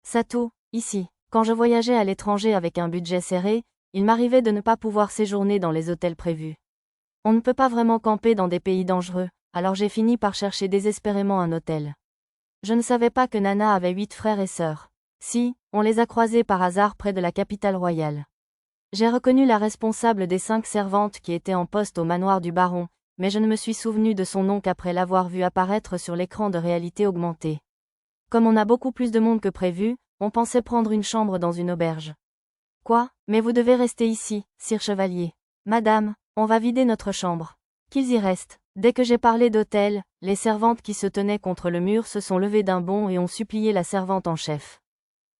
Satou, ici. Quand je voyageais à l'étranger avec un budget serré, il m'arrivait de ne pas pouvoir séjourner dans les hôtels prévus. On ne peut pas vraiment camper dans des pays dangereux, alors j'ai fini par chercher désespérément un hôtel. Je ne savais pas que Nana avait 8 frères et sœurs. Si, on les a croisés par hasard près de la capitale royale. J'ai reconnu la responsable des 5 servantes qui étaient en poste au manoir du baron, mais je ne me suis souvenu de son nom qu'après l'avoir vu apparaître sur l'écran de réalité augmentée. Comme on a beaucoup plus de monde que prévu, on pensait prendre une chambre dans une auberge. Quoi? Mais vous devez rester ici, sire chevalier. Madame, on va vider notre chambre. Qu'ils y restent. Dès que j'ai parlé d'hôtel, les servantes qui se tenaient contre le mur se sont levées d'un bond et ont supplié la servante en chef.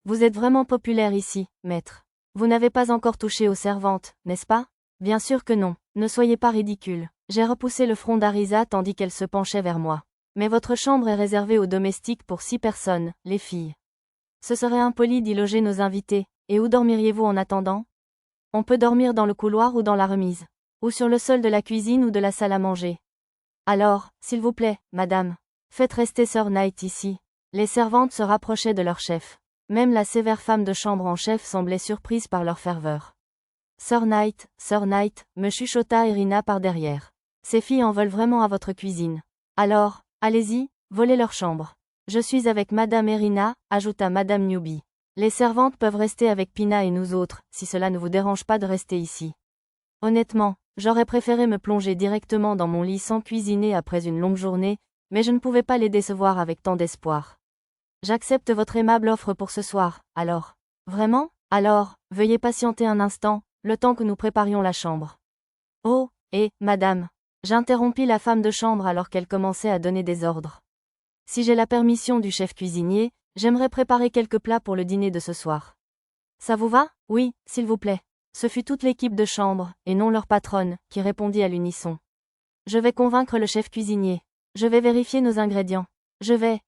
Vous êtes vraiment populaire ici, maître. Vous n'avez pas encore touché aux servantes, n'est-ce pas? Bien sûr que non, ne soyez pas ridicule. J'ai repoussé le front d'Arisa tandis qu'elle se penchait vers moi. Mais votre chambre est réservée aux domestiques pour 6 personnes, les filles. Ce serait impoli d'y loger nos invités, et où dormiriez-vous en attendant? On peut dormir dans le couloir ou dans la remise. Ou sur le sol de la cuisine ou de la salle à manger. Alors, s'il vous plaît, madame, faites rester Sir Knight ici. Les servantes se rapprochaient de leur chef. Même la sévère femme de chambre en chef semblait surprise par leur ferveur. Sir Knight, me chuchota Irina par derrière. Ces filles en veulent vraiment à votre cuisine. Alors, allez-y, volez leur chambre. Je suis avec Madame Irina, ajouta Madame Newby. Les servantes peuvent rester avec Pina et nous autres, si cela ne vous dérange pas de rester ici. Honnêtement, j'aurais préféré me plonger directement dans mon lit sans cuisiner après une longue journée, mais je ne pouvais pas les décevoir avec tant d'espoir. J'accepte votre aimable offre pour ce soir, alors. Vraiment? Alors, veuillez patienter un instant, le temps que nous préparions la chambre. Oh, madame. J'interrompis la femme de chambre alors qu'elle commençait à donner des ordres. Si j'ai la permission du chef cuisinier, j'aimerais préparer quelques plats pour le dîner de ce soir. Ça vous va? Oui, s'il vous plaît. Ce fut toute l'équipe de chambre, et non leur patronne, qui répondit à l'unisson. Je vais convaincre le chef cuisinier. Je vais vérifier nos ingrédients. Je vais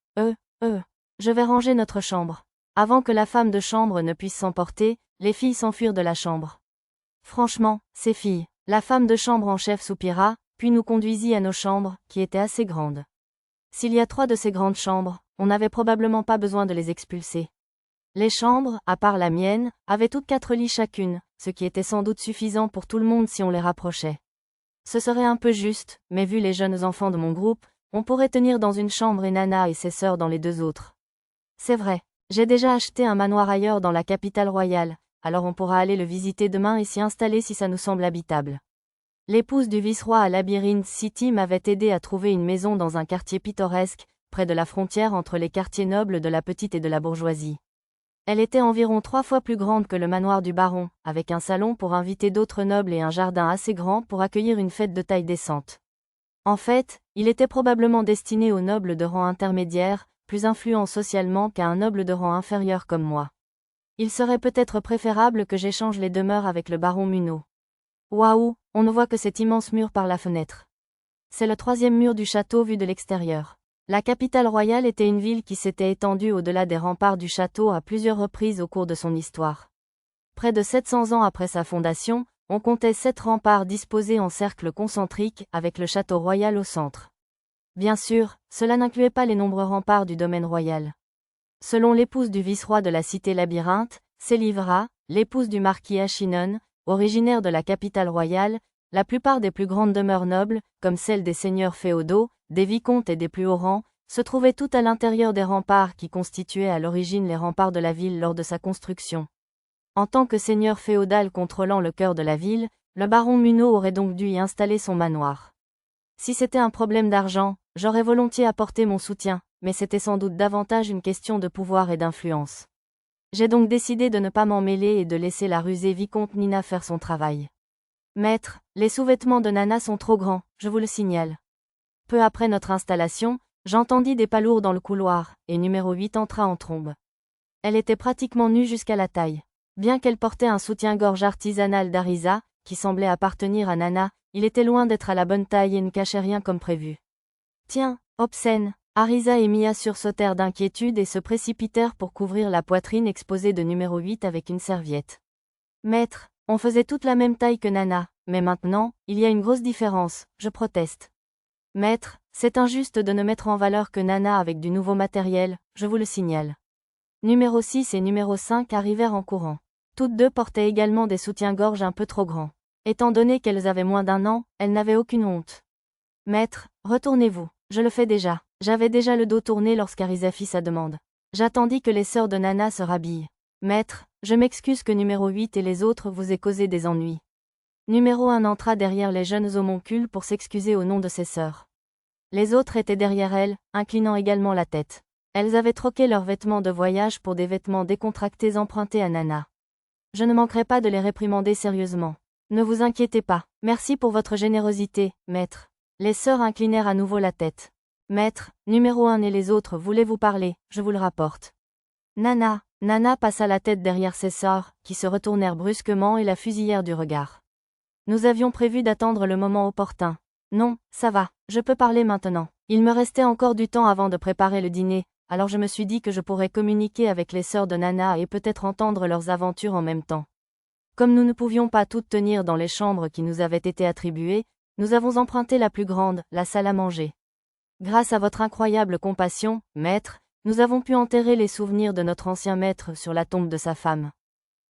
ranger notre chambre. Avant que la femme de chambre ne puisse s'emporter, les filles s'enfuirent de la chambre. Franchement, ces filles, la femme de chambre en chef soupira, puis nous conduisit à nos chambres, qui étaient assez grandes. S'il y a 3 de ces grandes chambres, on n'avait probablement pas besoin de les expulser. Les chambres, à part la mienne, avaient toutes 4 lits chacune, ce qui était sans doute suffisant pour tout le monde si on les rapprochait. Ce serait un peu juste, mais vu les jeunes enfants de mon groupe, on pourrait tenir dans une chambre et Nana et ses sœurs dans les 2 autres. C'est vrai, j'ai déjà acheté un manoir ailleurs dans la capitale royale, alors on pourra aller le visiter demain et s'y installer si ça nous semble habitable. L'épouse du vice-roi à Labyrinth City m'avait aidé à trouver une maison dans un quartier pittoresque, près de la frontière entre les quartiers nobles de la petite et de la bourgeoisie. Elle était environ 3 fois plus grande que le manoir du baron, avec un salon pour inviter d'autres nobles et un jardin assez grand pour accueillir une fête de taille décente. En fait, il était probablement destiné aux nobles de rang intermédiaire, plus influents socialement qu'à un noble de rang inférieur comme moi. Il serait peut-être préférable que j'échange les demeures avec le baron Munno. Waouh, on ne voit que cet immense mur par la fenêtre. C'est le 3e mur du château vu de l'extérieur. La capitale royale était une ville qui s'était étendue au-delà des remparts du château à plusieurs reprises au cours de son histoire. Près de 700 ans après sa fondation, on comptait 7 remparts disposés en cercle concentrique avec le château royal au centre. Bien sûr, cela n'incluait pas les nombreux remparts du domaine royal. Selon l'épouse du vice-roi de la cité Labyrinthe, Selivra, l'épouse du marquis Ashinon, originaire de la capitale royale, la plupart des plus grandes demeures nobles, comme celles des seigneurs féodaux, des vicomtes et des plus hauts rangs, se trouvaient toutes à l'intérieur des remparts qui constituaient à l'origine les remparts de la ville lors de sa construction. En tant que seigneur féodal contrôlant le cœur de la ville, le baron Munno aurait donc dû y installer son manoir. Si c'était un problème d'argent, j'aurais volontiers apporté mon soutien, mais c'était sans doute davantage une question de pouvoir et d'influence. J'ai donc décidé de ne pas m'en mêler et de laisser la rusée vicomte Nina faire son travail. Maître, les sous-vêtements de Nana sont trop grands, je vous le signale. Peu après notre installation, j'entendis des pas lourds dans le couloir, et numéro 8 entra en trombe. Elle était pratiquement nue jusqu'à la taille. Bien qu'elle portait un soutien-gorge artisanal d'Arisa, qui semblait appartenir à Nana, il était loin d'être à la bonne taille et ne cachait rien comme prévu. Tiens, obscène, Arisa et Mia sursautèrent d'inquiétude et se précipitèrent pour couvrir la poitrine exposée de numéro 8 avec une serviette. Maître, on faisait toute la même taille que Nana, mais maintenant, il y a une grosse différence, je proteste. Maître, c'est injuste de ne mettre en valeur que Nana avec du nouveau matériel, je vous le signale. Numéro 6 et numéro 5 arrivèrent en courant. Toutes deux portaient également des soutiens-gorge un peu trop grands. Étant donné qu'elles avaient moins d'un an, elles n'avaient aucune honte. Maître, retournez-vous. Je le fais déjà. J'avais déjà le dos tourné lorsqu'Arisa fit sa demande. J'attendis que les sœurs de Nana se rhabillent. Maître, je m'excuse que numéro 8 et les autres vous aient causé des ennuis. Numéro 1 entra derrière les jeunes homoncules pour s'excuser au nom de ses sœurs. Les autres étaient derrière elles, inclinant également la tête. Elles avaient troqué leurs vêtements de voyage pour des vêtements décontractés empruntés à Nana. Je ne manquerai pas de les réprimander sérieusement. Ne vous inquiétez pas. Merci pour votre générosité, maître. Les sœurs inclinèrent à nouveau la tête. Maître, numéro 1 et les autres voulaient vous parler, je vous le rapporte. Nana passa la tête derrière ses sœurs, qui se retournèrent brusquement et la fusillèrent du regard. Nous avions prévu d'attendre le moment opportun. Non, ça va, je peux parler maintenant. Il me restait encore du temps avant de préparer le dîner, alors je me suis dit que je pourrais communiquer avec les sœurs de Nana et peut-être entendre leurs aventures en même temps. Comme nous ne pouvions pas toutes tenir dans les chambres qui nous avaient été attribuées, nous avons emprunté la plus grande, la salle à manger. Grâce à votre incroyable compassion, maître, nous avons pu enterrer les souvenirs de notre ancien maître sur la tombe de sa femme.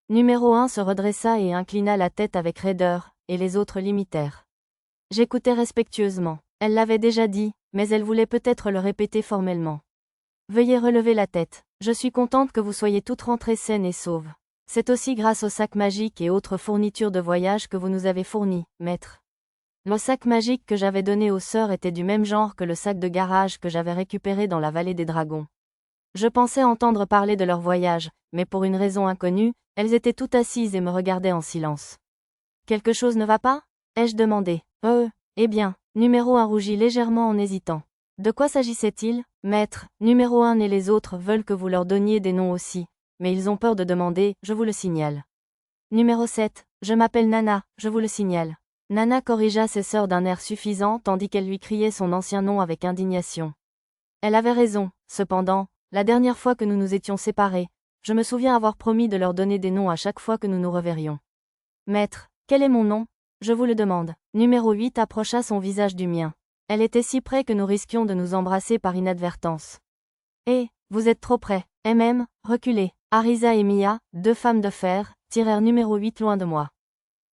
Numéro 1 se redressa et inclina la tête avec raideur, et les autres l'imitèrent. J'écoutais respectueusement. Elle l'avait déjà dit, mais elle voulait peut-être le répéter formellement. Veuillez relever la tête. Je suis contente que vous soyez toutes rentrées saines et sauves. C'est aussi grâce au sac magique et autres fournitures de voyage que vous nous avez fournis, maître. Le sac magique que j'avais donné aux sœurs était du même genre que le sac de garage que j'avais récupéré dans la vallée des dragons. Je pensais entendre parler de leur voyage, mais pour une raison inconnue, elles étaient toutes assises et me regardaient en silence. Quelque chose ne va pas? Ai-je demandé. Eh bien, numéro 1 rougit légèrement en hésitant. De quoi s'agissait-il, maître? Numéro 1 et les autres veulent que vous leur donniez des noms aussi, mais ils ont peur de demander, je vous le signale. Numéro 7, je m'appelle Nana, je vous le signale. Nana corrigea ses sœurs d'un air suffisant tandis qu'elle lui criait son ancien nom avec indignation. Elle avait raison, cependant, la dernière fois que nous nous étions séparés, je me souviens avoir promis de leur donner des noms à chaque fois que nous nous reverrions. Maître, quel est mon nom? Je vous le demande. Numéro 8 approcha son visage du mien. Elle était si près que nous risquions de nous embrasser par inadvertance. Vous êtes trop près. Reculez. Arisa et Mia, deux femmes de fer, tirèrent numéro 8 loin de moi.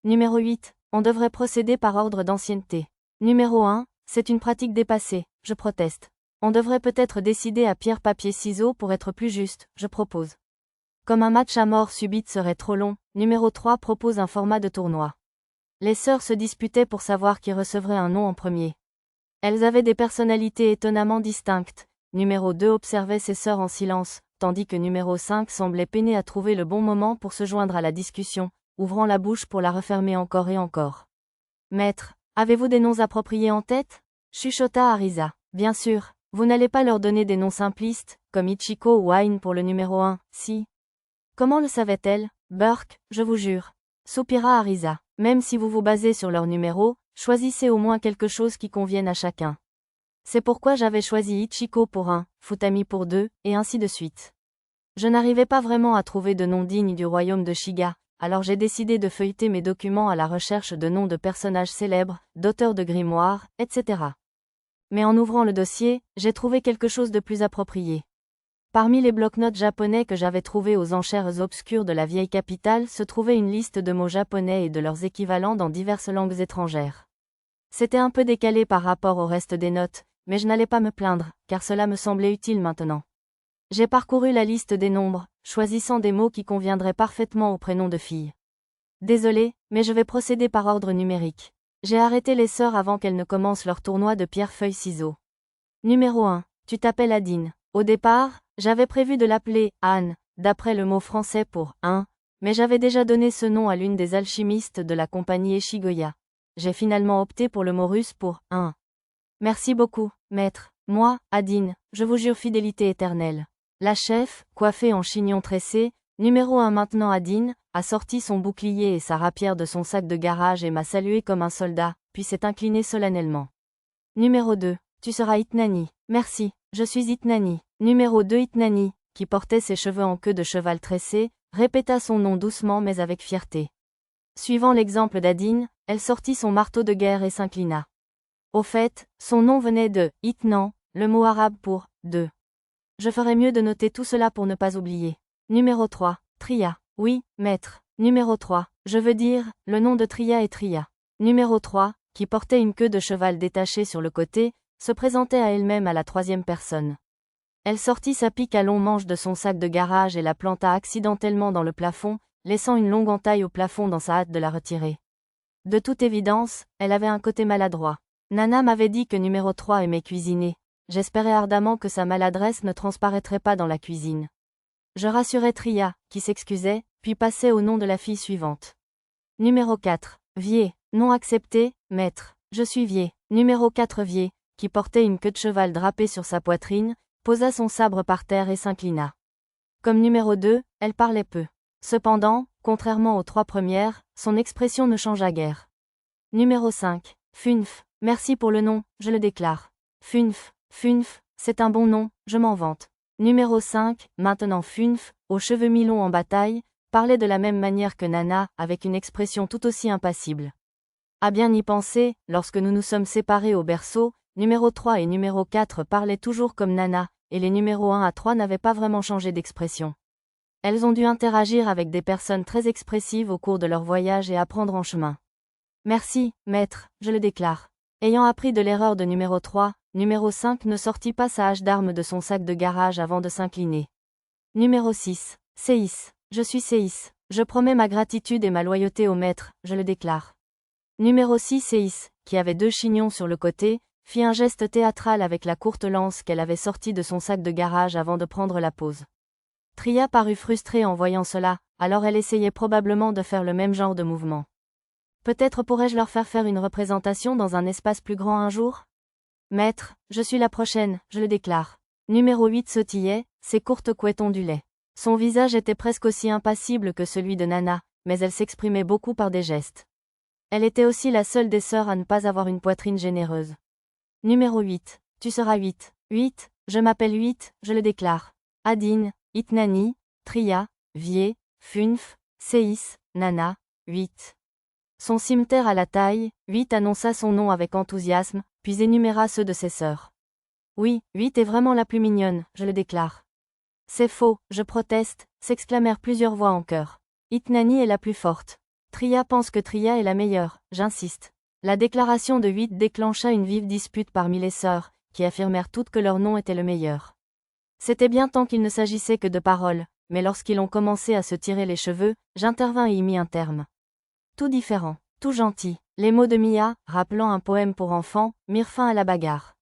Numéro 8, on devrait procéder par ordre d'ancienneté. Numéro 1, c'est une pratique dépassée, je proteste. On devrait peut-être décider à pierre-papier-ciseaux pour être plus juste, je propose. Comme un match à mort subite serait trop long, numéro 3 propose un format de tournoi. Les sœurs se disputaient pour savoir qui recevrait un nom en premier. Elles avaient des personnalités étonnamment distinctes. Numéro 2 observait ses sœurs en silence, tandis que numéro 5 semblait peiner à trouver le bon moment pour se joindre à la discussion, ouvrant la bouche pour la refermer encore et encore. Maître, avez-vous des noms appropriés en tête? Chuchota Arisa. Bien sûr, vous n'allez pas leur donner des noms simplistes, comme Ichiko ou Ain pour le numéro 1, si. Comment le savait-elle? Burke, je vous jure. Soupira Arisa. Même si vous vous basez sur leur numéro, choisissez au moins quelque chose qui convienne à chacun. C'est pourquoi j'avais choisi Ichiko pour 1, Futami pour 2, et ainsi de suite. Je n'arrivais pas vraiment à trouver de nom digne du royaume de Shiga, alors j'ai décidé de feuilleter mes documents à la recherche de noms de personnages célèbres, d'auteurs de grimoires, etc. Mais en ouvrant le dossier, j'ai trouvé quelque chose de plus approprié. Parmi les bloc-notes japonais que j'avais trouvés aux enchères obscures de la vieille capitale se trouvait une liste de mots japonais et de leurs équivalents dans diverses langues étrangères. C'était un peu décalé par rapport au reste des notes, mais je n'allais pas me plaindre, car cela me semblait utile maintenant. J'ai parcouru la liste des nombres, choisissant des mots qui conviendraient parfaitement au prénom de fille. Désolé, mais je vais procéder par ordre numérique. J'ai arrêté les sœurs avant qu'elles ne commencent leur tournoi de pierre-feuille-ciseaux. Numéro 1, tu t'appelles Adine. Au départ, j'avais prévu de l'appeler Anne, d'après le mot français pour « un », mais j'avais déjà donné ce nom à l'une des alchimistes de la compagnie Eshigoya. J'ai finalement opté pour le mot russe pour « un ». Merci beaucoup, maître. Moi, Adine, je vous jure fidélité éternelle. La chef, coiffée en chignon tressé, numéro 1 maintenant Adine, a sorti son bouclier et sa rapière de son sac de garage et m'a salué comme un soldat, puis s'est inclinée solennellement. Numéro 2, tu seras Itnani. Merci, je suis Itnani. Numéro 2 Itnani, qui portait ses cheveux en queue de cheval tressé, répéta son nom doucement mais avec fierté. Suivant l'exemple d'Adine, elle sortit son marteau de guerre et s'inclina. Au fait, son nom venait de Itnan, le mot arabe pour « deux ». Je ferais mieux de noter tout cela pour ne pas oublier. Numéro 3. Tria. Oui, maître. Numéro 3. Je veux dire, le nom de Tria est Tria. Numéro 3, qui portait une queue de cheval détachée sur le côté, se présentait à elle-même à la troisième personne. Elle sortit sa pique à long manche de son sac de garage et la planta accidentellement dans le plafond, laissant une longue entaille au plafond dans sa hâte de la retirer. De toute évidence, elle avait un côté maladroit. Nana m'avait dit que numéro 3 aimait cuisiner. J'espérais ardemment que sa maladresse ne transparaîtrait pas dans la cuisine. Je rassurais Tria, qui s'excusait, puis passait au nom de la fille suivante. Numéro 4. Vier. Non accepté, maître. Je suis Vier. Numéro 4 Vier, qui portait une queue de cheval drapée sur sa poitrine, posa son sabre par terre et s'inclina. Comme numéro 2, elle parlait peu. Cependant, contrairement aux 3 premières, son expression ne changea guère. Numéro 5. Funf. Merci pour le nom, je le déclare. Funf, Funf, c'est un bon nom, je m'en vante. Numéro 5, maintenant Funf, aux cheveux mi-longs en bataille, parlait de la même manière que Nana, avec une expression tout aussi impassible. À bien y penser, lorsque nous nous sommes séparés au berceau, numéro 3 et numéro 4 parlaient toujours comme Nana, et les numéros 1 à 3 n'avaient pas vraiment changé d'expression. Elles ont dû interagir avec des personnes très expressives au cours de leur voyage et apprendre en chemin. Merci, maître, je le déclare. Ayant appris de l'erreur de numéro 3, numéro 5 ne sortit pas sa hache d'armes de son sac de garage avant de s'incliner. Numéro 6. Séis. Je suis Séis. Je promets ma gratitude et ma loyauté au maître, je le déclare. Numéro 6 Séis, qui avait 2 chignons sur le côté, fit un geste théâtral avec la courte lance qu'elle avait sortie de son sac de garage avant de prendre la pause. Tria parut frustrée en voyant cela, alors elle essayait probablement de faire le même genre de mouvement. Peut-être pourrais-je leur faire une représentation dans un espace plus grand un jour? Maître, je suis la prochaine, je le déclare. Numéro 8 sautillait, ses courtes couettes ondulaient. Son visage était presque aussi impassible que celui de Nana, mais elle s'exprimait beaucoup par des gestes. Elle était aussi la seule des sœurs à ne pas avoir une poitrine généreuse. Numéro 8. Tu seras 8. 8, je m'appelle 8, je le déclare. Adine, Itnani, Tria, Vier, Funf, Séis, Nana, 8. Son cimeterre à la taille, 8 annonça son nom avec enthousiasme, puis énuméra ceux de ses sœurs. Oui, 8 est vraiment la plus mignonne, je le déclare. C'est faux, je proteste, s'exclamèrent plusieurs voix en chœur. Itnani est la plus forte. Tria pense que Tria est la meilleure, j'insiste. La déclaration de 8 déclencha une vive dispute parmi les sœurs, qui affirmèrent toutes que leur nom était le meilleur. C'était bien tant qu'il ne s'agissait que de paroles, mais lorsqu'ils ont commencé à se tirer les cheveux, j'intervins et y mis un terme. Tout différent, tout gentil, les mots de Mia, rappelant un poème pour enfants, mirent fin à la bagarre.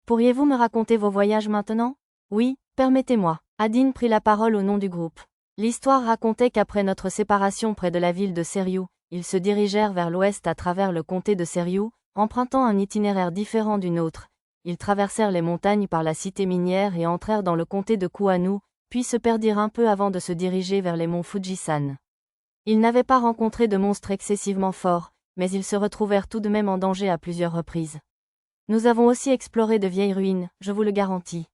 Pourriez-vous me raconter vos voyages maintenant? Oui, permettez-moi. Adine prit la parole au nom du groupe. L'histoire racontait qu'après notre séparation près de la ville de Seriou, ils se dirigèrent vers l'ouest à travers le comté de Seriou, empruntant un itinéraire différent du nôtre. Ils traversèrent les montagnes par la cité minière et entrèrent dans le comté de Kuanu, puis se perdirent un peu avant de se diriger vers les monts Fujisan. Ils n'avaient pas rencontré de monstres excessivement forts, mais ils se retrouvèrent tout de même en danger à plusieurs reprises. Nous avons aussi exploré de vieilles ruines, je vous le garantis.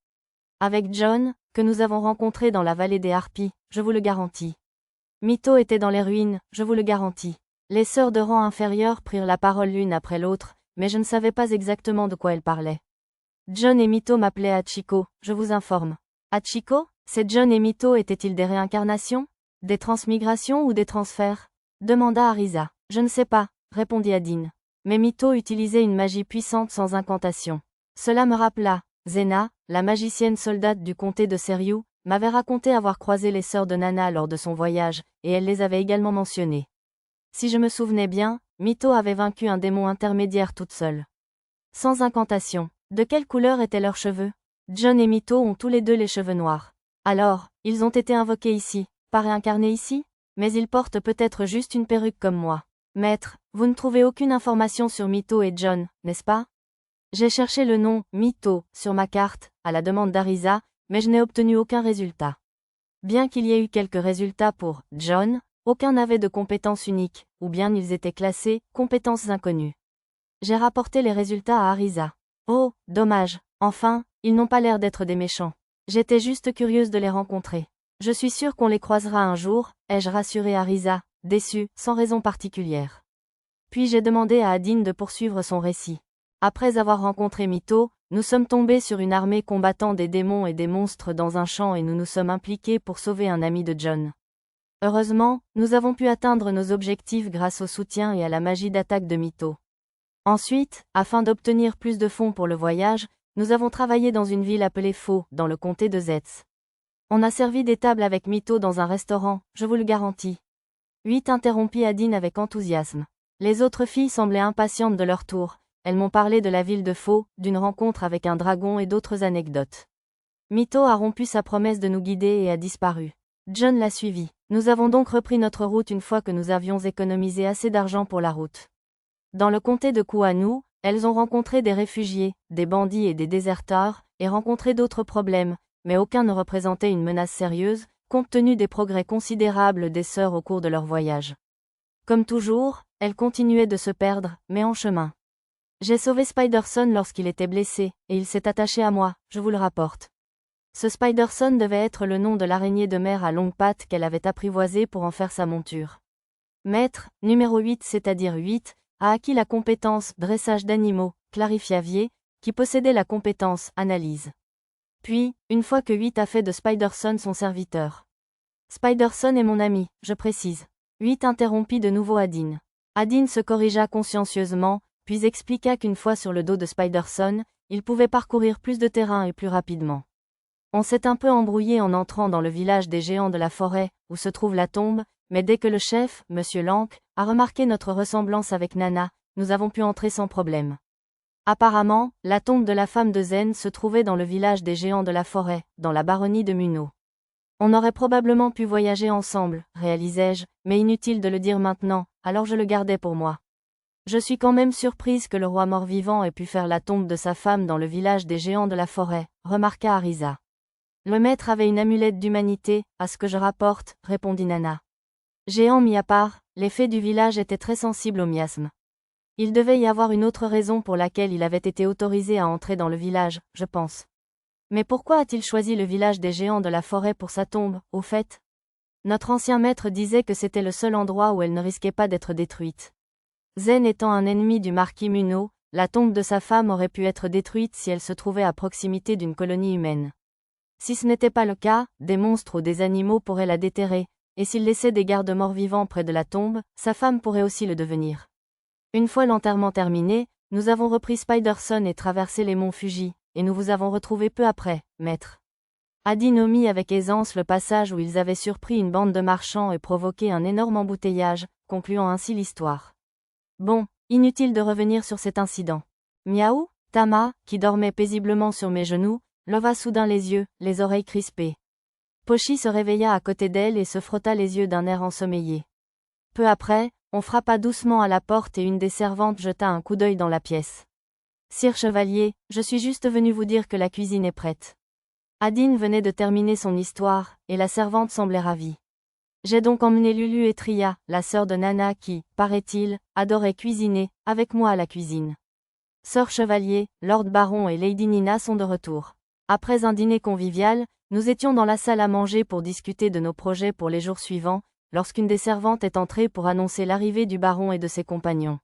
Avec John, que nous avons rencontré dans la vallée des Harpies, je vous le garantis. Mito était dans les ruines, je vous le garantis. Les sœurs de rang inférieur prirent la parole l'une après l'autre, mais je ne savais pas exactement de quoi elles parlaient. John et Mito m'appelaient Hachiko, je vous informe. Hachiko? Ces John et Mito étaient-ils des réincarnations? Des transmigrations ou des transferts? Demanda Arisa. Je ne sais pas, répondit Adine. Mais Mito utilisait une magie puissante sans incantation. Cela me rappela, Zena, la magicienne soldate du comté de Seriou, m'avait raconté avoir croisé les sœurs de Nana lors de son voyage, et elle les avait également mentionnées. Si je me souvenais bien, Mito avait vaincu un démon intermédiaire toute seule. Sans incantation. De quelle couleur étaient leurs cheveux? John et Mito ont tous les deux les cheveux noirs. Alors, ils ont été invoqués ici, pas réincarnés ici? Mais ils portent peut-être juste une perruque comme moi. Maître, vous ne trouvez aucune information sur Mito et John, n'est-ce pas? J'ai cherché le nom, Mito, sur ma carte, à la demande d'Arisa, mais je n'ai obtenu aucun résultat. Bien qu'il y ait eu quelques résultats pour John, aucun n'avait de compétences uniques, ou bien ils étaient classés, compétences inconnues. J'ai rapporté les résultats à Arisa. Oh, dommage, enfin, ils n'ont pas l'air d'être des méchants. J'étais juste curieuse de les rencontrer. Je suis sûre qu'on les croisera un jour, ai-je rassuré Arisa, déçue, sans raison particulière. Puis j'ai demandé à Adine de poursuivre son récit. Après avoir rencontré Mito, nous sommes tombés sur une armée combattant des démons et des monstres dans un champ et nous nous sommes impliqués pour sauver un ami de John. Heureusement, nous avons pu atteindre nos objectifs grâce au soutien et à la magie d'attaque de Mito. Ensuite, afin d'obtenir plus de fonds pour le voyage, nous avons travaillé dans une ville appelée Faux, dans le comté de Zetz. On a servi des tables avec Mito dans un restaurant, je vous le garantis. 8 interrompit Adine avec enthousiasme. Les autres filles semblaient impatientes de leur tour, elles m'ont parlé de la ville de Faux, d'une rencontre avec un dragon et d'autres anecdotes. Mito a rompu sa promesse de nous guider et a disparu. John l'a suivi. Nous avons donc repris notre route une fois que nous avions économisé assez d'argent pour la route. Dans le comté de Kuanu, elles ont rencontré des réfugiés, des bandits et des déserteurs, et rencontré d'autres problèmes, mais aucun ne représentait une menace sérieuse, compte tenu des progrès considérables des sœurs au cours de leur voyage. Comme toujours, elles continuaient de se perdre, mais en chemin. J'ai sauvé Spiderson lorsqu'il était blessé, et il s'est attaché à moi, je vous le rapporte. Ce Spiderson devait être le nom de l'araignée de mer à longues pattes qu'elle avait apprivoisée pour en faire sa monture. Maître, numéro 8 c'est-à-dire 8, a acquis la compétence dressage d'animaux, clarifiavier, qui possédait la compétence analyse. Puis, une fois que 8 a fait de Spiderson son serviteur. Spiderson est mon ami, je précise. 8 interrompit de nouveau Adine. Adine se corrigea consciencieusement, puis expliqua qu'une fois sur le dos de Spiderson, il pouvait parcourir plus de terrain et plus rapidement. On s'est un peu embrouillé en entrant dans le village des géants de la forêt, où se trouve la tombe, mais dès que le chef, Monsieur Lank, a remarqué notre ressemblance avec Nana, nous avons pu entrer sans problème. Apparemment, la tombe de la femme de Zen se trouvait dans le village des géants de la forêt, dans la baronnie de Muno. On aurait probablement pu voyager ensemble, réalisai-je, mais inutile de le dire maintenant, alors je le gardais pour moi. Je suis quand même surprise que le roi mort-vivant ait pu faire la tombe de sa femme dans le village des géants de la forêt, remarqua Arisa. Le maître avait une amulette d'humanité, à ce que je rapporte, répondit Nana. Géant mis à part, les fées du village étaient très sensibles au miasme. Il devait y avoir une autre raison pour laquelle il avait été autorisé à entrer dans le village, je pense. Mais pourquoi a-t-il choisi le village des géants de la forêt pour sa tombe, au fait? Notre ancien maître disait que c'était le seul endroit où elle ne risquait pas d'être détruite. Zen étant un ennemi du marquis Muno, la tombe de sa femme aurait pu être détruite si elle se trouvait à proximité d'une colonie humaine. Si ce n'était pas le cas, des monstres ou des animaux pourraient la déterrer, et s'il laissait des gardes morts vivants près de la tombe, sa femme pourrait aussi le devenir. Une fois l'enterrement terminé, nous avons repris Spiderson et traversé les monts Fuji, et nous vous avons retrouvé peu après, maître. Adine omit avec aisance le passage où ils avaient surpris une bande de marchands et provoqué un énorme embouteillage, concluant ainsi l'histoire. Bon, inutile de revenir sur cet incident. Miaou, Tama, qui dormait paisiblement sur mes genoux, leva soudain les yeux, les oreilles crispées. Pochi se réveilla à côté d'elle et se frotta les yeux d'un air ensommeillé. Peu après, on frappa doucement à la porte et une des servantes jeta un coup d'œil dans la pièce. Sire Chevalier, je suis juste venu vous dire que la cuisine est prête. Adine venait de terminer son histoire, et la servante semblait ravie. J'ai donc emmené Lulu et Tria, la sœur de Nana qui, paraît-il, adorait cuisiner, avec moi à la cuisine. Sœur Chevalier, Lord Baron et Lady Nina sont de retour. Après un dîner convivial, nous étions dans la salle à manger pour discuter de nos projets pour les jours suivants, lorsqu'une des servantes est entrée pour annoncer l'arrivée du baron et de ses compagnons.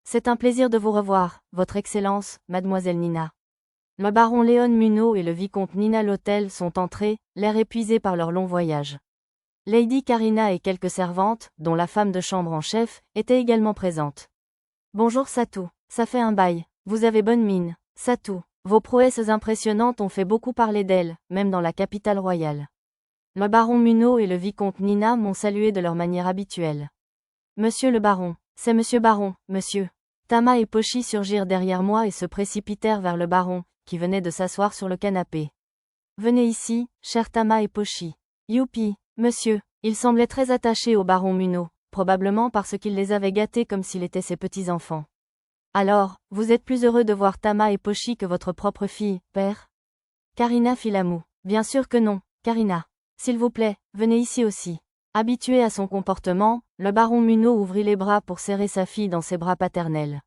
C'est un plaisir de vous revoir, Votre Excellence, Mademoiselle Nina. Le baron Léon Muno et le vicomte Nina Lotel sont entrés, l'air épuisé par leur long voyage. Lady Karina et quelques servantes, dont la femme de chambre en chef, étaient également présentes. Bonjour Satou, ça fait un bail, vous avez bonne mine, Satou. Vos prouesses impressionnantes ont fait beaucoup parler d'elle, même dans la capitale royale. Le baron Muno et le vicomte Nina m'ont salué de leur manière habituelle. Monsieur le baron, c'est monsieur baron, monsieur. Tama et Pochi surgirent derrière moi et se précipitèrent vers le baron, qui venait de s'asseoir sur le canapé. Venez ici, cher Tama et Pochi. Youpi, monsieur. Il semblait très attaché au baron Muno, probablement parce qu'il les avait gâtés comme s'il était ses petits-enfants. Alors, vous êtes plus heureux de voir Tama et Pochi que votre propre fille, père? Karina fit la moue. Bien sûr que non, Karina. S'il vous plaît, venez ici aussi. Habitué à son comportement, le baron Muno ouvrit les bras pour serrer sa fille dans ses bras paternels.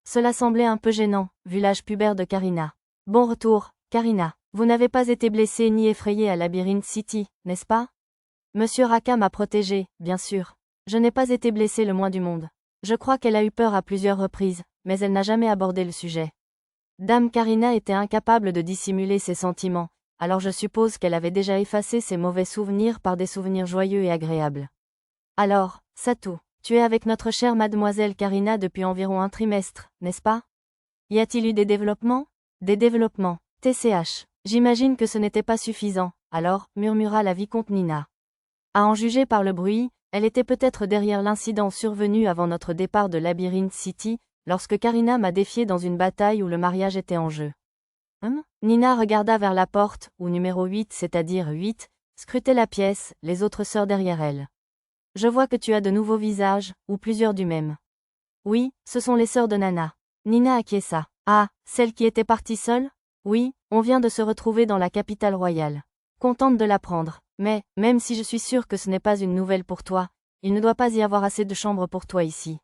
Cela semblait un peu gênant, vu l'âge pubère de Karina. Bon retour, Karina. Vous n'avez pas été blessée ni effrayée à Labyrinth City, n'est-ce pas? Monsieur Raka m'a protégée, bien sûr. Je n'ai pas été blessée le moins du monde. Je crois qu'elle a eu peur à plusieurs reprises, mais elle n'a jamais abordé le sujet. Dame Karina était incapable de dissimuler ses sentiments, alors je suppose qu'elle avait déjà effacé ses mauvais souvenirs par des souvenirs joyeux et agréables. Alors, Satou, tu es avec notre chère mademoiselle Karina depuis environ un trimestre, n'est-ce pas? Y a-t-il eu des développements? Des développements. TCH. J'imagine que ce n'était pas suffisant, alors, murmura la vicomte Nina. À en juger par le bruit, elle était peut-être derrière l'incident survenu avant notre départ de Labyrinth City, lorsque Karina m'a défié dans une bataille où le mariage était en jeu. Nina regarda vers la porte, où numéro 8, c'est-à-dire 8, scrutait la pièce, les autres sœurs derrière elle. Je vois que tu as de nouveaux visages, ou plusieurs du même. Oui, ce sont les sœurs de Nana. Nina acquiesça. Ah, celle qui était partie seule? Oui, on vient de se retrouver dans la capitale royale. Contente de l'apprendre, mais, même si je suis sûre que ce n'est pas une nouvelle pour toi, il ne doit pas y avoir assez de chambres pour toi ici.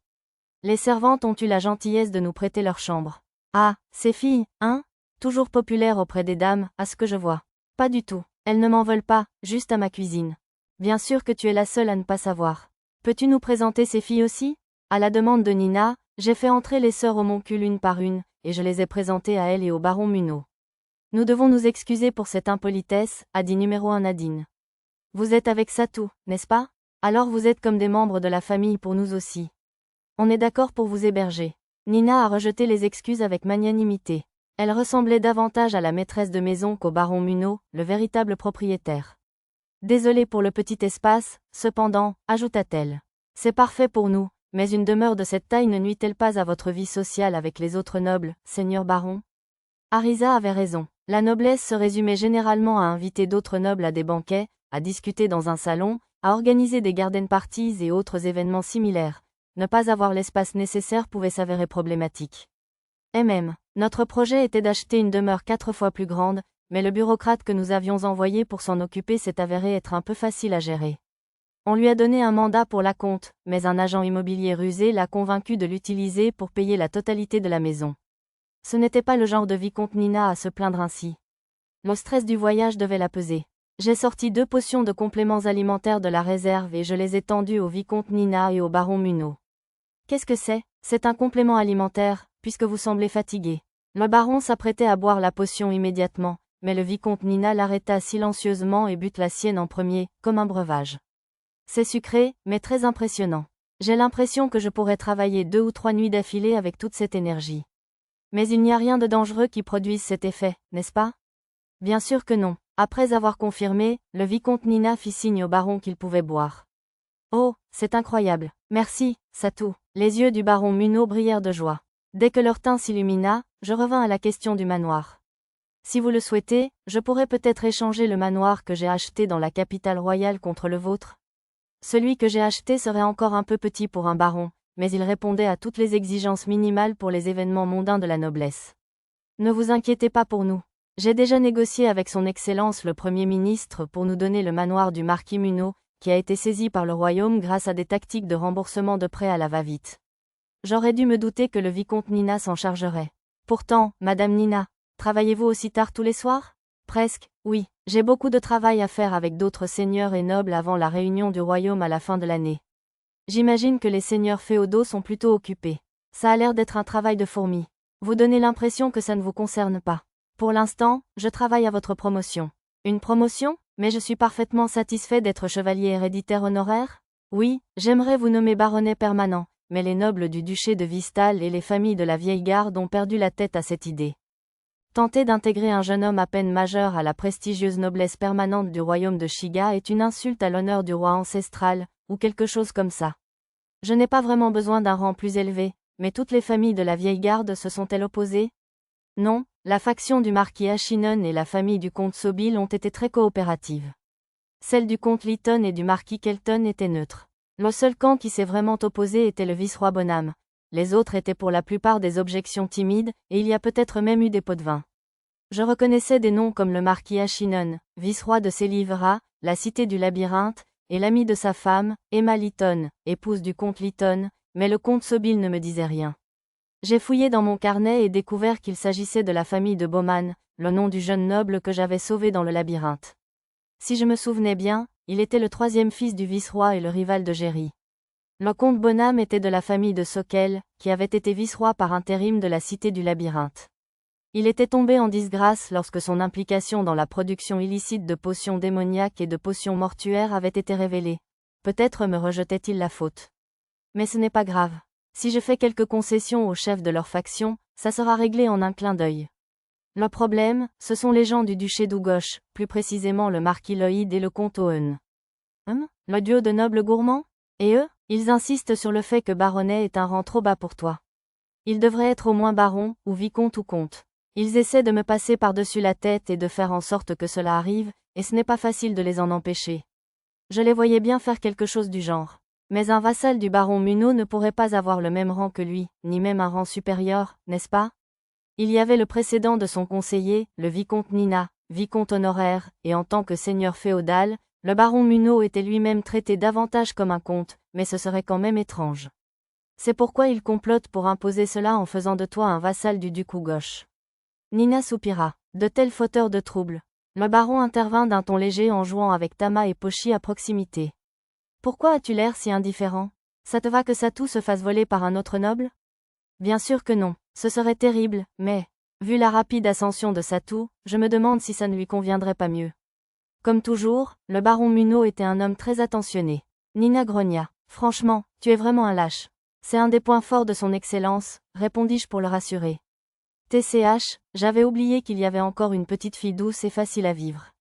Les servantes ont eu la gentillesse de nous prêter leur chambre. Ah, ces filles, hein? Toujours populaires auprès des dames, à ce que je vois. Pas du tout. Elles ne m'en veulent pas, juste à ma cuisine. Bien sûr que tu es la seule à ne pas savoir. Peux-tu nous présenter ces filles aussi? À la demande de Nina, j'ai fait entrer les sœurs homoncules une par une, et je les ai présentées à elle et au baron Munot. Nous devons nous excuser pour cette impolitesse, a dit numéro 1 Nadine. Vous êtes avec Satou, n'est-ce pas? Alors vous êtes comme des membres de la famille pour nous aussi. On est d'accord pour vous héberger. Nina a rejeté les excuses avec magnanimité. Elle ressemblait davantage à la maîtresse de maison qu'au baron Munot, le véritable propriétaire. Désolée pour le petit espace, cependant, ajouta-t-elle. C'est parfait pour nous, mais une demeure de cette taille ne nuit-elle pas à votre vie sociale avec les autres nobles, seigneur baron? Arisa avait raison. La noblesse se résumait généralement à inviter d'autres nobles à des banquets, à discuter dans un salon, à organiser des garden parties et autres événements similaires. Ne pas avoir l'espace nécessaire pouvait s'avérer problématique. Et même, notre projet était d'acheter une demeure 4 fois plus grande, mais le bureaucrate que nous avions envoyé pour s'en occuper s'est avéré être un peu facile à gérer. On lui a donné un mandat pour l'acompte, mais un agent immobilier rusé l'a convaincu de l'utiliser pour payer la totalité de la maison. Ce n'était pas le genre de vicomte Nina à se plaindre ainsi. Le stress du voyage devait la peser. J'ai sorti 2 potions de compléments alimentaires de la réserve et je les ai tendues au vicomte Nina et au baron Munot. Qu'est-ce que c'est? C'est un complément alimentaire, puisque vous semblez fatigué. Le baron s'apprêtait à boire la potion immédiatement, mais le vicomte Nina l'arrêta silencieusement et but la sienne en premier, comme un breuvage. C'est sucré, mais très impressionnant. J'ai l'impression que je pourrais travailler 2 ou 3 nuits d'affilée avec toute cette énergie. Mais il n'y a rien de dangereux qui produise cet effet, n'est-ce pas? Bien sûr que non. Après avoir confirmé, le vicomte Nina fit signe au baron qu'il pouvait boire. Oh, c'est incroyable. Merci, Satou. Les yeux du baron Munot brillèrent de joie. Dès que leur teint s'illumina, je revins à la question du manoir. Si vous le souhaitez, je pourrais peut-être échanger le manoir que j'ai acheté dans la capitale royale contre le vôtre. Celui que j'ai acheté serait encore un peu petit pour un baron, mais il répondait à toutes les exigences minimales pour les événements mondains de la noblesse. Ne vous inquiétez pas pour nous. J'ai déjà négocié avec son Excellence le Premier ministre pour nous donner le manoir du marquis Munot, qui a été saisi par le royaume grâce à des tactiques de remboursement de prêts à la va-vite. J'aurais dû me douter que le vicomte Nina s'en chargerait. Pourtant, Madame Nina, travaillez-vous aussi tard tous les soirs? Presque, oui. J'ai beaucoup de travail à faire avec d'autres seigneurs et nobles avant la réunion du royaume à la fin de l'année. J'imagine que les seigneurs féodaux sont plutôt occupés. Ça a l'air d'être un travail de fourmi. Vous donnez l'impression que ça ne vous concerne pas. Pour l'instant, je travaille à votre promotion. Une promotion? Mais je suis parfaitement satisfait d'être chevalier héréditaire honoraire? Oui, j'aimerais vous nommer baronnet permanent, mais les nobles du duché de Vistal et les familles de la vieille garde ont perdu la tête à cette idée. Tenter d'intégrer un jeune homme à peine majeur à la prestigieuse noblesse permanente du royaume de Shiga est une insulte à l'honneur du roi ancestral, ou quelque chose comme ça. Je n'ai pas vraiment besoin d'un rang plus élevé, mais toutes les familles de la vieille garde se sont-elles opposées? Non, la faction du marquis Ashinen et la famille du comte Sobil ont été très coopératives. Celle du comte Lytton et du marquis Kelton étaient neutres. Le seul camp qui s'est vraiment opposé était le vice-roi Bonham. Les autres étaient pour la plupart des objections timides, et il y a peut-être même eu des pots de vin. Je reconnaissais des noms comme le marquis Ashinen, vice-roi de Selivra, la cité du labyrinthe, et l'ami de sa femme, Emma Lytton, épouse du comte Lytton, mais le comte Sobil ne me disait rien. J'ai fouillé dans mon carnet et découvert qu'il s'agissait de la famille de Bowman, le nom du jeune noble que j'avais sauvé dans le labyrinthe. Si je me souvenais bien, il était le 3e fils du vice-roi et le rival de Jerry. Le comte Bonham était de la famille de Sokel, qui avait été vice-roi par intérim de la cité du labyrinthe. Il était tombé en disgrâce lorsque son implication dans la production illicite de potions démoniaques et de potions mortuaires avait été révélée. Peut-être me rejetait-il la faute. Mais ce n'est pas grave. Si je fais quelques concessions aux chefs de leur faction, ça sera réglé en un clin d'œil. Le problème, ce sont les gens du duché d'Ougouche, plus précisément le marquis Lloyd et le comte Owen. Le duo de nobles gourmands? Et eux, ils insistent sur le fait que baronnet est un rang trop bas pour toi. Il devrait être au moins baron, ou vicomte ou comte. Ils essaient de me passer par-dessus la tête et de faire en sorte que cela arrive, et ce n'est pas facile de les en empêcher. Je les voyais bien faire quelque chose du genre. Mais un vassal du baron Munno ne pourrait pas avoir le même rang que lui, ni même un rang supérieur, n'est-ce pas? Il y avait le précédent de son conseiller, le vicomte Nina, vicomte honoraire, et en tant que seigneur féodal, le baron Munno était lui-même traité davantage comme un comte, mais ce serait quand même étrange. C'est pourquoi il complote pour imposer cela en faisant de toi un vassal du duc Ougouche. Nina soupira. De tels fauteurs de troubles. Le baron intervint d'un ton léger en jouant avec Tama et Pochi à proximité. Pourquoi as-tu l'air si indifférent? Ça te va que Satou se fasse voler par un autre noble? Bien sûr que non, ce serait terrible, mais, vu la rapide ascension de Satou, je me demande si ça ne lui conviendrait pas mieux. Comme toujours, le baron Munno était un homme très attentionné. Nina grogna. Franchement, tu es vraiment un lâche. C'est un des points forts de son excellence, répondis-je pour le rassurer. TCH, j'avais oublié qu'il y avait encore une petite fille douce et facile à vivre.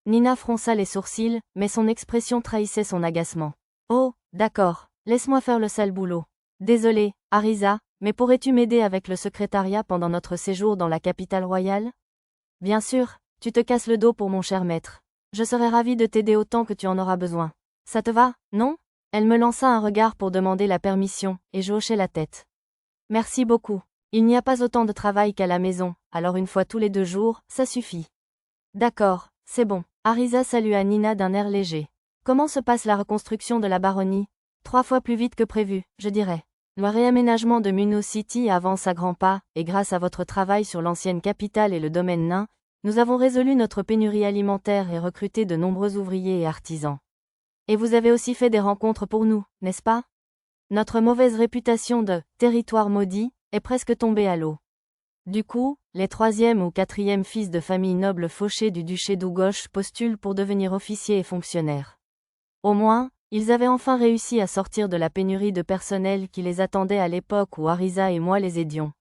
Nina fronça les sourcils, mais son expression trahissait son agacement. Oh, d'accord, laisse-moi faire le sale boulot. Désolé, Arisa, mais pourrais-tu m'aider avec le secrétariat pendant notre séjour dans la capitale royale? Bien sûr, tu te casses le dos pour mon cher maître. Je serai ravie de t'aider autant que tu en auras besoin. Ça te va, non? Elle me lança un regard pour demander la permission, et je hochai la tête. Merci beaucoup. Il n'y a pas autant de travail qu'à la maison, alors une fois tous les 2 jours, ça suffit. D'accord, c'est bon. Arisa salua Nina d'un air léger. Comment se passe la reconstruction de la baronnie? 3 fois plus vite que prévu, je dirais. Le réaménagement de Munno City avance à grands pas, et grâce à votre travail sur l'ancienne capitale et le domaine nain, nous avons résolu notre pénurie alimentaire et recruté de nombreux ouvriers et artisans. Et vous avez aussi fait des rencontres pour nous, n'est-ce pas? Notre mauvaise réputation de « territoire maudit » est presque tombée à l'eau. Du coup, les 3e ou 4e fils de famille noble fauchés du duché d'Ougouche postulent pour devenir officiers et fonctionnaires. Au moins, ils avaient enfin réussi à sortir de la pénurie de personnel qui les attendait à l'époque où Arisa et moi les aidions.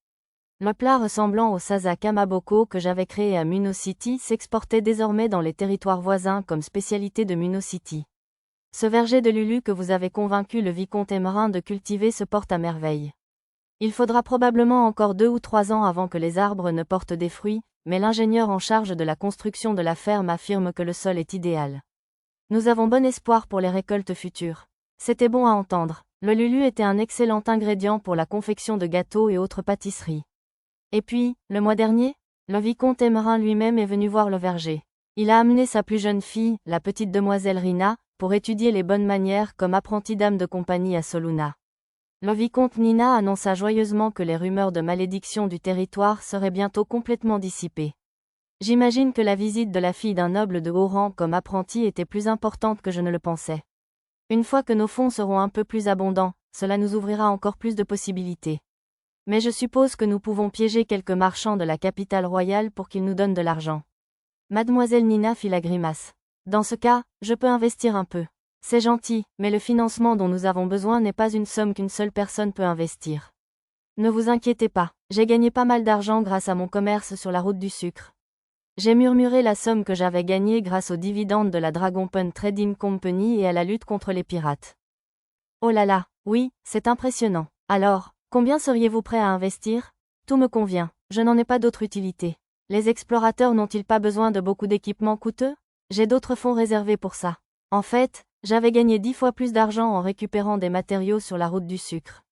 Le plat ressemblant au sasa kamaboko que j'avais créé à Munno City s'exportait désormais dans les territoires voisins comme spécialité de Munno City. Ce verger de Lulu que vous avez convaincu le vicomte Emerin de cultiver se porte à merveille. Il faudra probablement encore 2 ou 3 ans avant que les arbres ne portent des fruits, mais l'ingénieur en charge de la construction de la ferme affirme que le sol est idéal. Nous avons bon espoir pour les récoltes futures. C'était bon à entendre. Le Lulu était un excellent ingrédient pour la confection de gâteaux et autres pâtisseries. Et puis, le mois dernier, le vicomte Emerin lui-même est venu voir le verger. Il a amené sa plus jeune fille, la petite demoiselle Rina, pour étudier les bonnes manières comme apprentie dame de compagnie à Soluna. Le vicomte Nina annonça joyeusement que les rumeurs de malédiction du territoire seraient bientôt complètement dissipées. J'imagine que la visite de la fille d'un noble de haut rang comme apprenti était plus importante que je ne le pensais. Une fois que nos fonds seront un peu plus abondants, cela nous ouvrira encore plus de possibilités. Mais je suppose que nous pouvons piéger quelques marchands de la capitale royale pour qu'ils nous donnent de l'argent. Mademoiselle Nina fit la grimace. Dans ce cas, je peux investir un peu. C'est gentil, mais le financement dont nous avons besoin n'est pas une somme qu'une seule personne peut investir. Ne vous inquiétez pas, j'ai gagné pas mal d'argent grâce à mon commerce sur la route du sucre. J'ai murmuré la somme que j'avais gagnée grâce aux dividendes de la Dragonpun Trading Company et à la lutte contre les pirates. Oh là là, oui, c'est impressionnant. Alors, combien seriez-vous prêt à investir? Tout me convient, je n'en ai pas d'autre utilité. Les explorateurs n'ont-ils pas besoin de beaucoup d'équipements coûteux? J'ai d'autres fonds réservés pour ça. En fait, j'avais gagné 10 fois plus d'argent en récupérant des matériaux sur la route du sucre.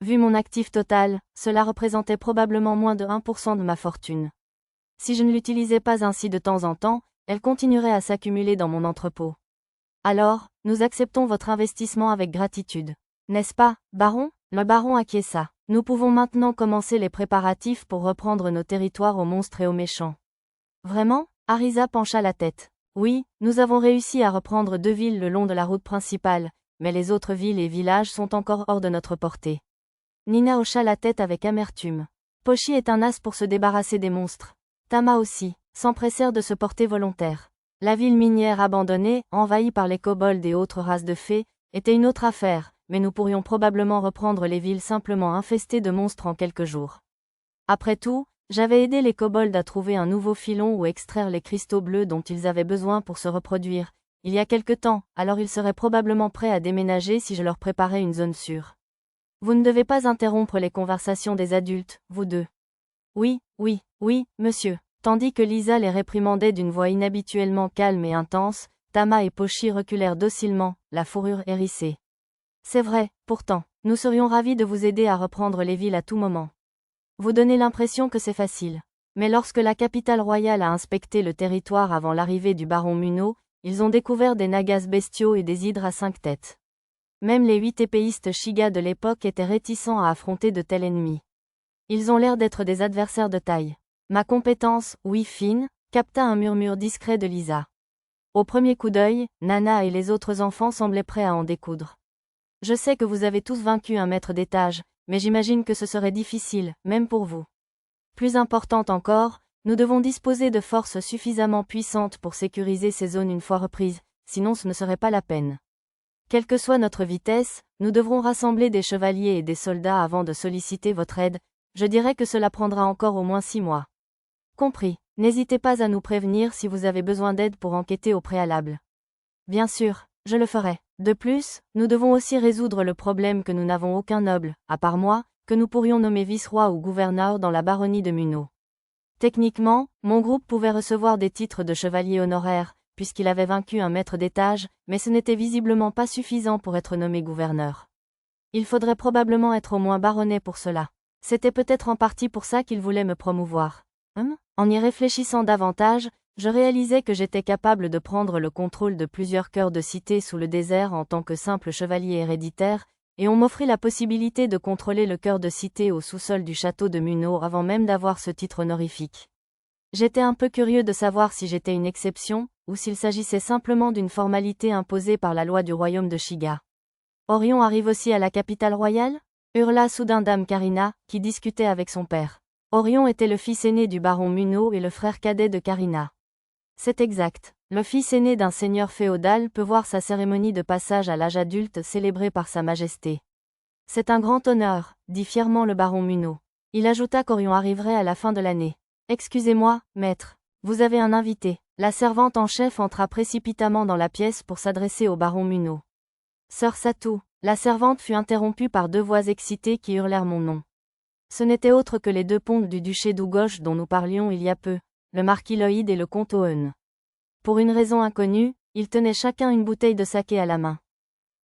Vu mon actif total, cela représentait probablement moins de 1% de ma fortune. Si je ne l'utilisais pas ainsi de temps en temps, elle continuerait à s'accumuler dans mon entrepôt. Alors, nous acceptons votre investissement avec gratitude. N'est-ce pas, baron? Le baron acquiesça. Nous pouvons maintenant commencer les préparatifs pour reprendre nos territoires aux monstres et aux méchants. Vraiment? Arisa pencha la tête. Oui, nous avons réussi à reprendre 2 villes le long de la route principale, mais les autres villes et villages sont encore hors de notre portée. Nina hocha la tête avec amertume. Pochi est un as pour se débarrasser des monstres. Tama aussi, s'empressèrent de se porter volontaires. La ville minière abandonnée, envahie par les kobolds et autres races de fées, était une autre affaire, mais nous pourrions probablement reprendre les villes simplement infestées de monstres en quelques jours. Après tout, j'avais aidé les kobolds à trouver un nouveau filon ou extraire les cristaux bleus dont ils avaient besoin pour se reproduire, il y a quelque temps, alors ils seraient probablement prêts à déménager si je leur préparais une zone sûre. Vous ne devez pas interrompre les conversations des adultes, vous deux. Oui, monsieur. Tandis que Lisa les réprimandait d'une voix inhabituellement calme et intense, Tama et Pochi reculèrent docilement, la fourrure hérissée. C'est vrai, pourtant, nous serions ravis de vous aider à reprendre les villes à tout moment. Vous donnez l'impression que c'est facile. Mais lorsque la capitale royale a inspecté le territoire avant l'arrivée du baron Muno, ils ont découvert des nagas bestiaux et des hydres à 5 têtes. Même les 8 épéistes Shiga de l'époque étaient réticents à affronter de tels ennemis. Ils ont l'air d'être des adversaires de taille. Ma compétence, oui fine, capta un murmure discret de Lisa. Au premier coup d'œil, Nana et les autres enfants semblaient prêts à en découdre. Je sais que vous avez tous vaincu un maître d'étage, mais j'imagine que ce serait difficile, même pour vous. Plus importante encore, nous devons disposer de forces suffisamment puissantes pour sécuriser ces zones une fois reprises, sinon ce ne serait pas la peine. Quelle que soit notre vitesse, nous devrons rassembler des chevaliers et des soldats avant de solliciter votre aide, je dirais que cela prendra encore au moins 6 mois. Compris, n'hésitez pas à nous prévenir si vous avez besoin d'aide pour enquêter au préalable. Bien sûr, je le ferai. De plus, nous devons aussi résoudre le problème que nous n'avons aucun noble, à part moi, que nous pourrions nommer vice-roi ou gouverneur dans la baronnie de Muno. Techniquement, mon groupe pouvait recevoir des titres de chevalier honoraire, puisqu'il avait vaincu un maître d'étage, mais ce n'était visiblement pas suffisant pour être nommé gouverneur. Il faudrait probablement être au moins baronnet pour cela. C'était peut-être en partie pour ça qu'il voulait me promouvoir. En y réfléchissant davantage, je réalisais que j'étais capable de prendre le contrôle de plusieurs cœurs de cité sous le désert en tant que simple chevalier héréditaire, et on m'offrit la possibilité de contrôler le cœur de cité au sous-sol du château de Muno avant même d'avoir ce titre honorifique. J'étais un peu curieux de savoir si j'étais une exception, ou s'il s'agissait simplement d'une formalité imposée par la loi du royaume de Shiga. Orion arrive aussi à la capitale royale ? Hurla soudain Dame Karina, qui discutait avec son père. Orion était le fils aîné du baron Muno et le frère cadet de Karina. C'est exact. Le fils aîné d'un seigneur féodal peut voir sa cérémonie de passage à l'âge adulte célébrée par sa majesté. C'est un grand honneur, dit fièrement le baron Muno. Il ajouta qu'Orion arriverait à la fin de l'année. Excusez-moi, maître. Vous avez un invité. La servante en chef entra précipitamment dans la pièce pour s'adresser au baron Muno. Sœur Satou, la servante fut interrompue par 2 voix excitées qui hurlèrent mon nom. Ce n'était autre que les 2 pontes du duché d'Ugosh dont nous parlions il y a peu, le marquis Loïd et le comte Owen. Pour une raison inconnue, ils tenaient chacun une bouteille de saké à la main.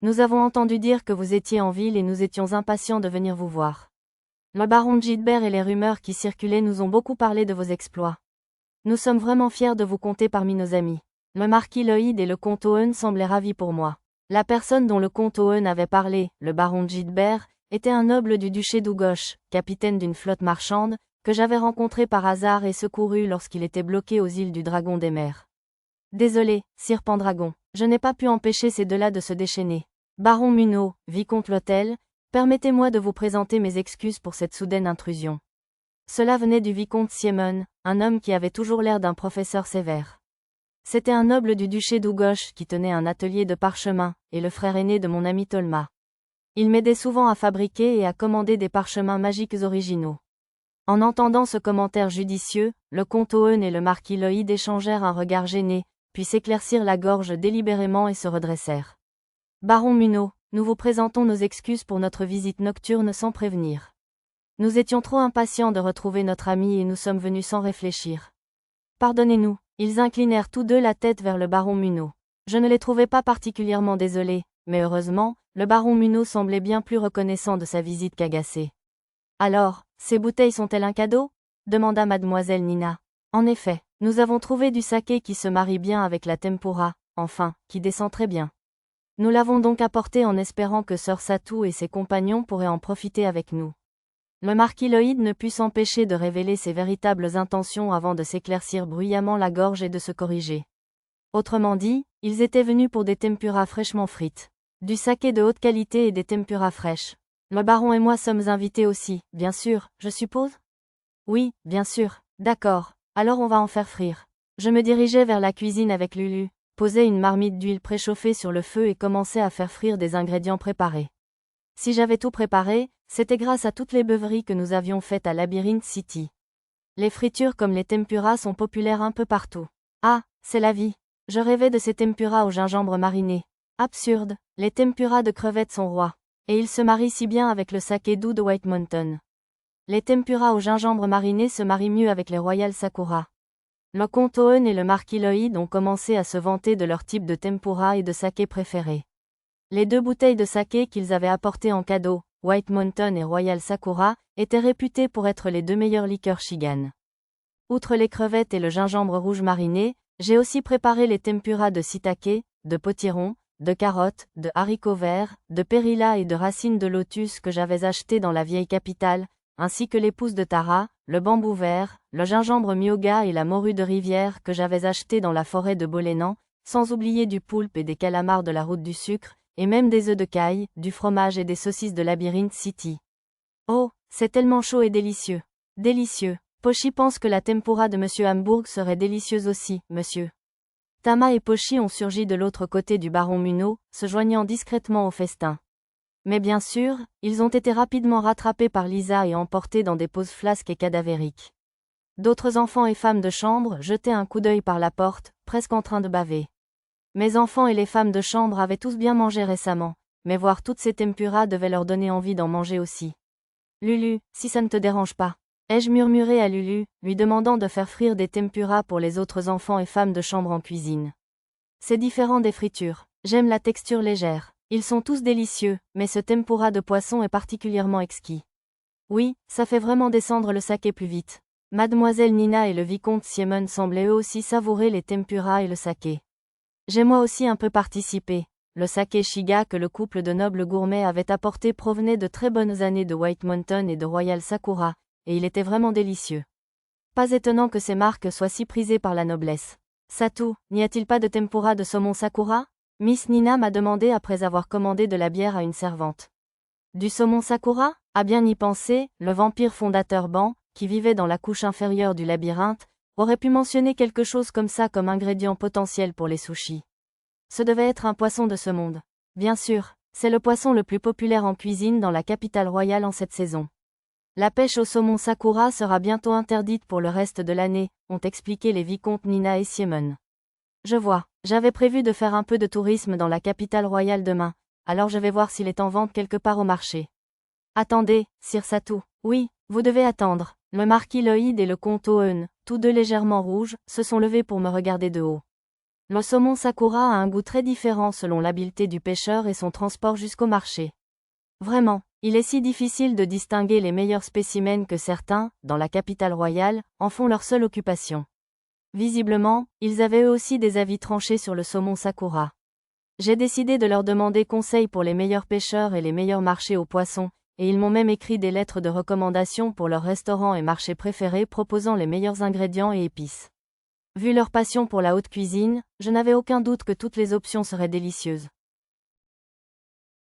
Nous avons entendu dire que vous étiez en ville et nous étions impatients de venir vous voir. Le baron Gilbert et les rumeurs qui circulaient nous ont beaucoup parlé de vos exploits. Nous sommes vraiment fiers de vous compter parmi nos amis. Le marquis Loïd et le comte Owen semblaient ravis pour moi. La personne dont le comte Owen avait parlé, le baron Gilbert, était un noble du duché d'Ugosh, capitaine d'une flotte marchande, que j'avais rencontré par hasard et secouru lorsqu'il était bloqué aux îles du Dragon des Mers. Désolé, sire Pendragon, je n'ai pas pu empêcher ces 2-là de se déchaîner. Baron Muno, vicomte Lotel, permettez-moi de vous présenter mes excuses pour cette soudaine intrusion. Cela venait du vicomte Siemon, un homme qui avait toujours l'air d'un professeur sévère. C'était un noble du duché d'Ugosh qui tenait un atelier de parchemin, et le frère aîné de mon ami Tolma. Il m'aidait souvent à fabriquer et à commander des parchemins magiques originaux. En entendant ce commentaire judicieux, le comte Owen et le marquis Loïd échangèrent un regard gêné, puis s'éclaircirent la gorge délibérément et se redressèrent. Baron Muno, nous vous présentons nos excuses pour notre visite nocturne sans prévenir. Nous étions trop impatients de retrouver notre ami et nous sommes venus sans réfléchir. Pardonnez-nous, ils inclinèrent tous 2 la tête vers le baron Muno. Je ne les trouvais pas particulièrement désolés, mais heureusement, le baron Muno semblait bien plus reconnaissant de sa visite qu'agacé. Alors, ces bouteilles sont-elles un cadeau ? Demanda mademoiselle Nina. En effet, nous avons trouvé du saké qui se marie bien avec la tempura, enfin, qui descend très bien. Nous l'avons donc apporté en espérant que sœur Satou et ses compagnons pourraient en profiter avec nous. Le marquis Loïd ne put s'empêcher de révéler ses véritables intentions avant de s'éclaircir bruyamment la gorge et de se corriger. Autrement dit, ils étaient venus pour des tempuras fraîchement frites. Du saké de haute qualité et des tempuras fraîches. Le baron et moi sommes invités aussi, bien sûr, je suppose ? Oui, bien sûr. D'accord. Alors on va en faire frire. Je me dirigeais vers la cuisine avec Lulu, posais une marmite d'huile préchauffée sur le feu et commençais à faire frire des ingrédients préparés. Si j'avais tout préparé, c'était grâce à toutes les beuveries que nous avions faites à Labyrinth City. Les fritures comme les tempura sont populaires un peu partout. Ah, c'est la vie. Je rêvais de ces tempura au gingembre mariné. Absurde, les tempura de crevettes sont rois. Et ils se marient si bien avec le saké doux de White Mountain. Les tempura au gingembre mariné se marient mieux avec les Royal Sakura. Le comte Owen et le marquis Lloyd ont commencé à se vanter de leur type de tempura et de saké préféré. Les 2 bouteilles de saké qu'ils avaient apportées en cadeau, White Mountain et Royal Sakura, étaient réputées pour être les 2 meilleures liqueurs Shigan. Outre les crevettes et le gingembre rouge mariné, j'ai aussi préparé les tempura de shiitake, de potiron, de carottes, de haricots verts, de périlla et de racines de lotus que j'avais achetées dans la vieille capitale, ainsi que les pousses de tara, le bambou vert, le gingembre myoga et la morue de rivière que j'avais acheté dans la forêt de Bolénan, sans oublier du poulpe et des calamars de la route du sucre, et même des œufs de caille, du fromage et des saucisses de Labyrinth City. Oh, c'est tellement chaud et délicieux. Délicieux. Pochi pense que la tempura de Monsieur Hamburg serait délicieuse aussi, monsieur. Tama et Pochi ont surgi de l'autre côté du baron Munno, se joignant discrètement au festin. Mais bien sûr, ils ont été rapidement rattrapés par Lisa et emportés dans des poses flasques et cadavériques. D'autres enfants et femmes de chambre jetaient un coup d'œil par la porte, presque en train de baver. Mes enfants et les femmes de chambre avaient tous bien mangé récemment, mais voir toutes ces tempura devait leur donner envie d'en manger aussi. Lulu, si ça ne te dérange pas. Ai-je murmuré à Lulu, lui demandant de faire frire des tempura pour les autres enfants et femmes de chambre en cuisine. C'est différent des fritures. J'aime la texture légère. Ils sont tous délicieux, mais ce tempura de poisson est particulièrement exquis. Oui, ça fait vraiment descendre le saké plus vite. Mademoiselle Nina et le vicomte Siemon semblaient eux aussi savourer les tempura et le saké. J'ai moi aussi un peu participé. Le saké Shiga que le couple de nobles gourmets avait apporté provenait de très bonnes années de White Mountain et de Royal Sakura, et il était vraiment délicieux. Pas étonnant que ces marques soient si prisées par la noblesse. Satu, n'y a-t-il pas de tempura de saumon Sakura? Miss Nina m'a demandé après avoir commandé de la bière à une servante. Du saumon Sakura? À bien y penser, le vampire fondateur Ban, qui vivait dans la couche inférieure du labyrinthe, aurait pu mentionner quelque chose comme ça comme ingrédient potentiel pour les sushis. Ce devait être un poisson de ce monde. Bien sûr, c'est le poisson le plus populaire en cuisine dans la capitale royale en cette saison. La pêche au saumon Sakura sera bientôt interdite pour le reste de l'année, ont expliqué les vicomtes Nina et Siemon. Je vois, j'avais prévu de faire un peu de tourisme dans la capitale royale demain, alors je vais voir s'il est en vente quelque part au marché. Attendez, Sir Satu. Oui, vous devez attendre. Le marquis Lloyd et le comte Owen, tous 2 légèrement rouges, se sont levés pour me regarder de haut. Le saumon Sakura a un goût très différent selon l'habileté du pêcheur et son transport jusqu'au marché. Vraiment, il est si difficile de distinguer les meilleurs spécimens que certains, dans la capitale royale, en font leur seule occupation. Visiblement, ils avaient eux aussi des avis tranchés sur le saumon Sakura. J'ai décidé de leur demander conseil pour les meilleurs pêcheurs et les meilleurs marchés aux poissons, et ils m'ont même écrit des lettres de recommandation pour leurs restaurants et marchés préférés proposant les meilleurs ingrédients et épices. Vu leur passion pour la haute cuisine, je n'avais aucun doute que toutes les options seraient délicieuses.